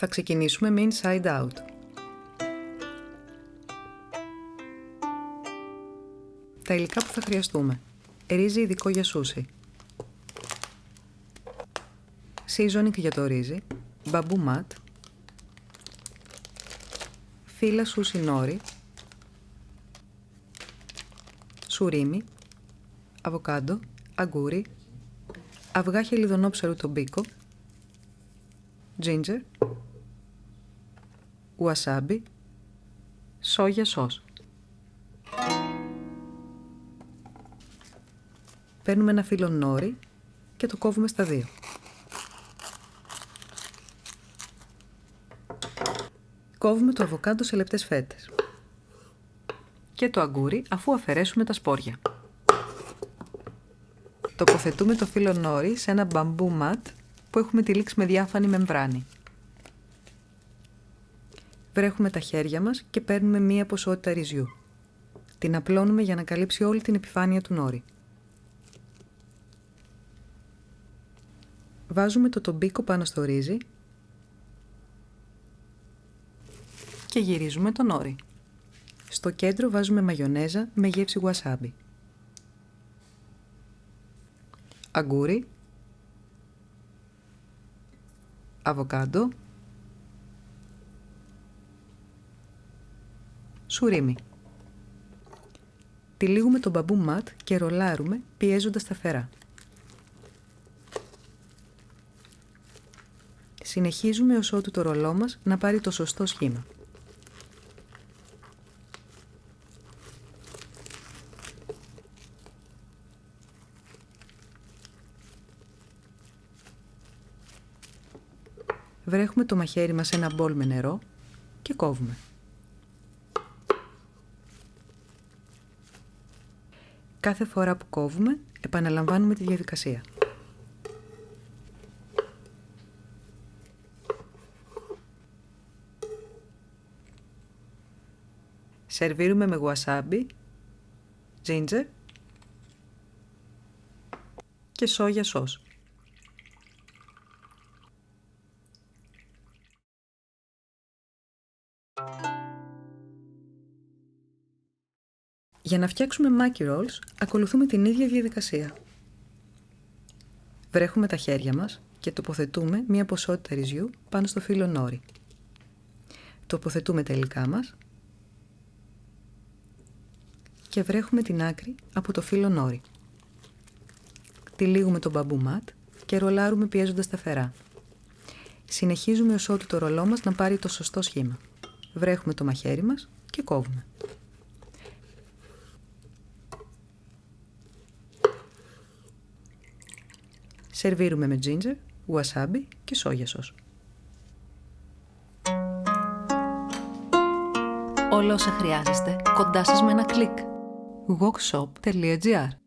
Θα ξεκινήσουμε με Inside Out. Τα υλικά που θα χρειαστούμε: ρύζι ειδικό για σούσι, seasoning για το ρύζι, μπαμπού ματ, φύλλα σούσι νόρι, σουρίμι, αβοκάντο, αγκούρι, αυγά χελιδονόψαρου τομπίκο, ginger, ουασάμπι, σόγια σος. Παίρνουμε ένα φύλλο νόρι και το κόβουμε στα δύο. Κόβουμε το αβοκάντο σε λεπτές φέτες και το αγκούρι αφού αφαιρέσουμε τα σπόρια. Τοποθετούμε το φύλλο νόρι σε ένα μπαμπού ματ που έχουμε τυλίξει με διάφανη μεμβράνη. Βρέχουμε τα χέρια μας και παίρνουμε μία ποσότητα ρυζιού. Την απλώνουμε για να καλύψει όλη την επιφάνεια του νόρι. Βάζουμε το τομπίκο πάνω στο ρύζι και γυρίζουμε το νόρι. Στο κέντρο βάζουμε μαγιονέζα με γεύση wasabi. Αγκούρι, αβοκάντο, σουρίμι. Τυλίγουμε το μπαμπού ματ και ρολάρουμε πιέζοντας σταθερά. Συνεχίζουμε ως ότου το ρολό μας να πάρει το σωστό σχήμα. Βρέχουμε το μαχαίρι μας σε ένα μπολ με νερό και κόβουμε. Κάθε φορά που κόβουμε, επαναλαμβάνουμε τη διαδικασία. Σερβίρουμε με wasabi, ginger και σόγια σος. Για να φτιάξουμε maki rolls, ακολουθούμε την ίδια διαδικασία. Βρέχουμε τα χέρια μας και τοποθετούμε μία ποσότητα ρυζιού πάνω στο φύλλο νόρι. Τοποθετούμε τα υλικά μας και βρέχουμε την άκρη από το φύλλο νόρι. Τυλίγουμε το μπαμπού ματ και ρολάρουμε πιέζοντας σταθερά. Συνεχίζουμε ως ότου το ρολό μας να πάρει το σωστό σχήμα. Βρέχουμε το μαχαίρι μας και κόβουμε. Σερβίρουμε με ginger, wasabi και σόγια σος. Όλα όσα χρειάζεστε κοντά σας με ένα κλικ. wokshop.gr